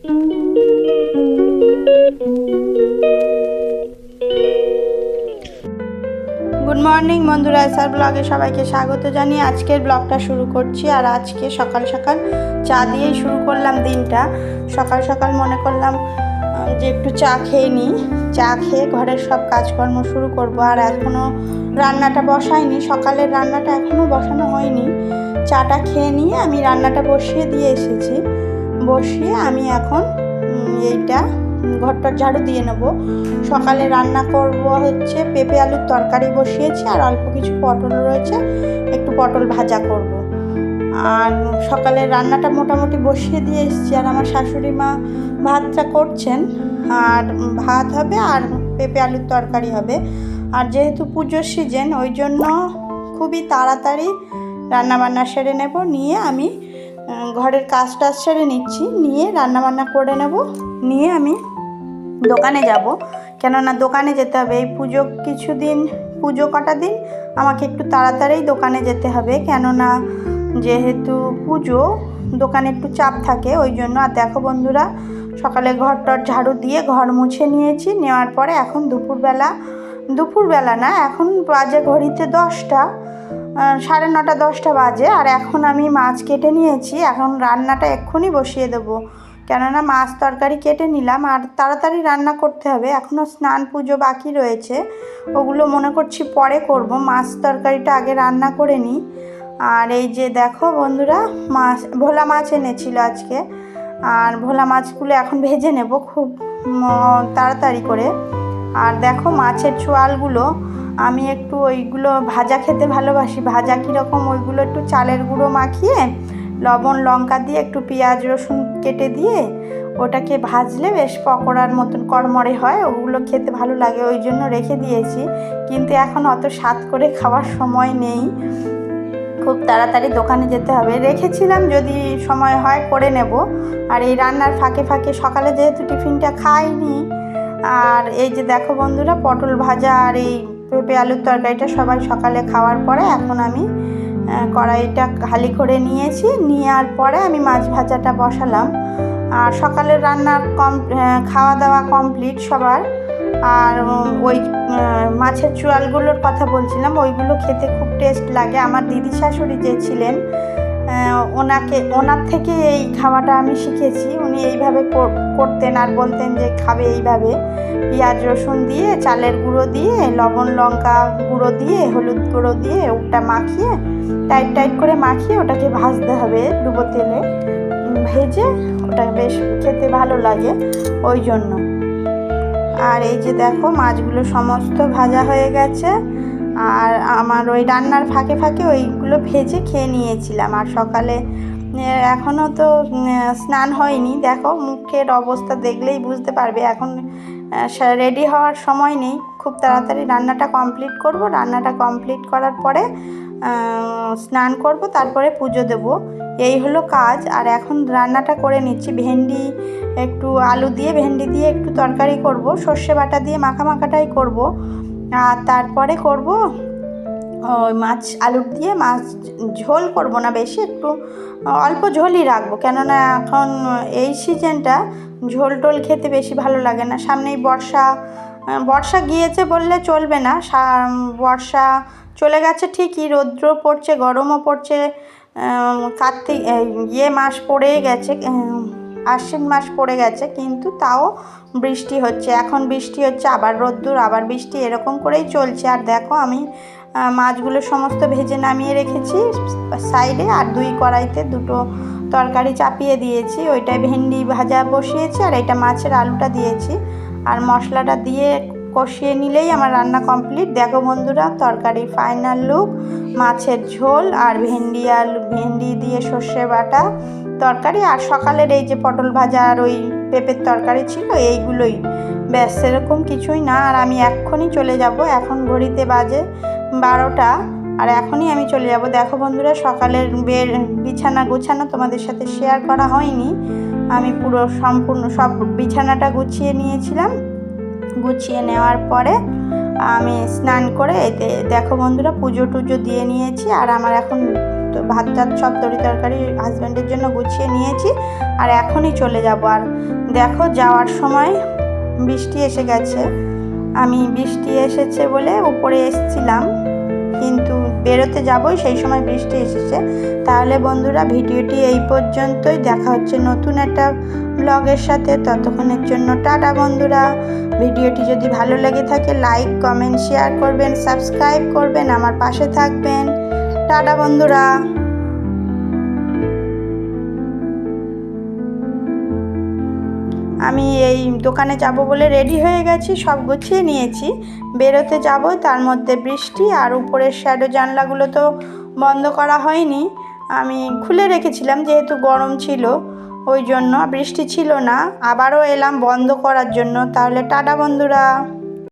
Good morning বন্ধুরা, SR ব্লগে সবাইকে স্বাগত জানিয়ে আজকের ব্লগটা শুরু করছি। আর আজকে সকাল সকাল চা দিয়েই শুরু করলাম দিনটা। সকাল সকাল মনে করলাম যে একটু চা খেয়ে নিই, চা খেয়ে ঘরের সব কাজকর্ম শুরু করব। আর এখনও রান্নাটা বসাইনি, সকালের রান্নাটা এখনও বসানো হয়নি। চাটা খেয়ে নিয়ে আমি রান্নাটা বসিয়ে দিয়ে এসেছি। বসিয়ে আমি এখন এইটা ঘরটার ঝাড়ু দিয়ে নেব। সকালে রান্না করব হচ্ছে পেঁপে আলুর তরকারি বসিয়েছি, আর অল্প কিছু পটল রয়েছে, একটু পটল ভাজা করব। আর সকালের রান্নাটা মোটামুটি বসিয়ে দিয়ে এসেছি। আর আমার শাশুড়ি মা ভাতটা করছেন, আর ভাত হবে আর পেঁপে আলুর তরকারি হবে। আর যেহেতু পুজোর সিজন, ওই জন্য খুবই তাড়াতাড়ি রান্নাবান্না সেরে নেব। নিয়ে আমি ঘরের কাজ টাজ সেরে নিচ্ছি, নিয়ে রান্নাবান্না করে নেব। নিয়ে আমি দোকানে যাব, কেননা দোকানে যেতে হবে। এই পুজো কটা দিন আমাকে একটু তাড়াতাড়ি দোকানে যেতে হবে, কেননা যেহেতু পুজো দোকানে একটু চাপ থাকে, ওই জন্য। আর দেখো বন্ধুরা, সকালে ঘরটার ঝাড়ু দিয়ে ঘর মুছে নিয়েছি। নেওয়ার পরে এখন দুপুরবেলা না, এখন বাজে ঘড়িতে 10টা, 9:30 10টা বাজে। আর এখন আমি মাছ কেটে নিয়েছি, এখন রান্নাটা এক্ষুনি বসিয়ে দেবো, কেননা মাছ তরকারি কেটে নিলাম। আর তাড়াতাড়ি রান্না করতে হবে, এখনও স্নান পুজো বাকি রয়েছে, ওগুলো মনে করছি পরে করব। মাছ তরকারিটা আগে রান্না করে নিই। আর এই যে দেখো বন্ধুরা, ভোলা মাছ এনেছিল আজকে, আর ভোলা মাছগুলো এখন ভেজে নেব খুব তাড়াতাড়ি করে। আর দেখো মাছের চোয়ালগুলো আমি একটু ওইগুলো ভাজা খেতে ভালোবাসি। ভাজা কীরকম, ওইগুলো একটু চালের গুঁড়ো মাখিয়ে লবণ লঙ্কা দিয়ে একটু পেঁয়াজ রসুন কেটে দিয়ে ওটাকে ভাজলে বেশ পকোড়ার মতন কড়মড়ে হয়, ওগুলো খেতে ভালো লাগে, ওই জন্য রেখে দিয়েছি। কিন্তু এখন অত স্বাদ করে খাওয়ার সময় নেই, খুব তাড়াতাড়ি দোকানে যেতে হবে। রেখেছিলাম, যদি সময় হয় করে নেব। আর এই রান্নার ফাঁকে ফাঁকে সকালে যেহেতু টিফিনটা খাইনি, আর এই যে দেখো বন্ধুরা, পটল ভাজা আর এই পেঁপে আলুর তরকারিটা সবাই সকালে খাওয়ার পরে এখন আমি কড়াইটা খালি করে নিয়েছি। নেওয়ার পরে আমি মাছ ভাজাটা বসালাম। আর সকালের রান্না খাওয়া দাওয়া কমপ্লিট সবার। আর ওই মাছের চোয়ালগুলোর কথা বলছিলাম, ওইগুলো খেতে খুব টেস্ট লাগে। আমার দিদি শাশুড়ি যে ছিলেন, ওনার থেকে এই খাওয়াটা আমি শিখেছি। উনি এইভাবে করতেন আর বলতেন যে খাবে এইভাবে, পেঁয়াজ রসুন দিয়ে, চালের গুঁড়ো দিয়ে, লবণ লঙ্কা গুঁড়ো দিয়ে, হলুদ গুঁড়ো দিয়ে ওটা মাখিয়ে টাইট করে মাখিয়ে ওটাকে ভাজতে হবে ডুবো তেলে ভেজে, ওটা বেশ খেতে ভালো লাগে, ওই জন্য। আর এই যে দেখো মাছগুলো সমস্ত ভাজা হয়ে গেছে। আর আমার ওই রান্নার ফাঁকে ফাঁকে ওইগুলো ভেজে খেয়ে নিয়েছিলাম। আর সকালে এখনও তো স্নান হয়নি, দেখো মুখের অবস্থা দেখলেই বুঝতে পারবে। এখন রেডি হওয়ার সময় নেই, খুব তাড়াতাড়ি রান্নাটা কমপ্লিট করব। রান্নাটা কমপ্লিট করার পরে স্নান করব, তারপরে পুজো দেব, এই হলো কাজ। আর এখন রান্নাটা করে নিচ্ছি। একটু আলু দিয়ে ভেন্ডি দিয়ে একটু তরকারি করব, সর্ষে বাটা দিয়ে মাখাটাই করব। আর তারপরে করব ওই মাছ আলুর দিয়ে মাছ ঝোল করব না বেশি, একটু অল্প ঝোলই রাখবো, কেননা এখন এই সিজনটা ঝোল টোল খেতে বেশি ভালো লাগে না। সামনেই বর্ষা গিয়েছে বললে চলবে না, বর্ষা চলে গেছে ঠিকই, রৌদ্র পড়ছে, গরমও পড়ছে। কার্তিক মাস পড়েই গেছে, আশ্বিন মাস পড়ে গেছে, কিন্তু তাও বৃষ্টি হচ্ছে। এখন বৃষ্টি হচ্ছে, আবার রোদ্দুর, আবার বৃষ্টি, এরকম করেই চলছে। আর দেখো আমি মাছগুলো সমস্ত ভেজে নামিয়ে রেখেছি সাইডে, আর 2 কড়াইতে 2টো তরকারি চাপিয়ে দিয়েছি। ওইটায় ভেন্ডি ভাজা বসিয়েছি, আর এটা মাছের আলুটা দিয়েছি। আর মশলাটা দিয়ে কষিয়ে নিলেই আমার রান্না কমপ্লিট। দেখো বন্ধুরা, তরকারি ফাইনাল লুক, মাছের ঝোল আর ভেন্ডি দিয়ে সর্ষে বাটা তরকারি। আর সকালের এই যে পটল ভাজা আর ওই পেঁপের তরকারি ছিল, এইগুলোই ব্যাস, সেরকম কিছুই না। আর আমি এক্ষুনি চলে যাব, এখন ঘড়িতে বাজে 12টা, আর এখনই আমি চলে যাব। দেখো বন্ধুরা, সকালের বিছানা গোছানো তোমাদের সাথে শেয়ার করা হয়নি, আমি সম্পূর্ণ সব বিছানাটা গুছিয়ে নিয়েছিলাম। গুছিয়ে নেওয়ার পরে আমি স্নান করে দেখো বন্ধুরা পুজো টুজো দিয়ে নিয়েছি। আর আমার এখন তো ভাত টাত সব তরকারি হাজব্যান্ডের জন্য গুছিয়ে নিয়েছি আর এখনই চলে যাব। আর দেখো যাওয়ার সময় বৃষ্টি এসে গেছে, আমি বৃষ্টি এসেছে বলে উপরে এসেছিলাম, কিন্তু বেরোতে যাবই সেই সময় বৃষ্টি এসেছে। তাহলে বন্ধুরা ভিডিওটি এই পর্যন্তই, দেখা হচ্ছে নতুন একটা ব্লগের সাথে। ততক্ষণের জন্য টাটা বন্ধুরা। ভিডিওটি যদি ভালো লেগে থাকে লাইক কমেন্ট শেয়ার করবেন, সাবস্ক্রাইব করবেন, আমার পাশে থাকবেন। টাটা বন্ধুরা। আমি এই দোকানে যাব বলে রেডি হয়ে গেছি, সব গুছিয়ে নিয়েছি, বেরোতে যাব, তার মধ্যে বৃষ্টি। আর উপরের শ্যাডো জানলাগুলো তো বন্ধ করা হয়নি, আমি খুলে রেখেছিলাম যেহেতু গরম ছিল, ওই জন্য বৃষ্টি ছিল না, আবারও এলাম বন্ধ করার জন্য। তাহলে টাটা বন্ধুরা।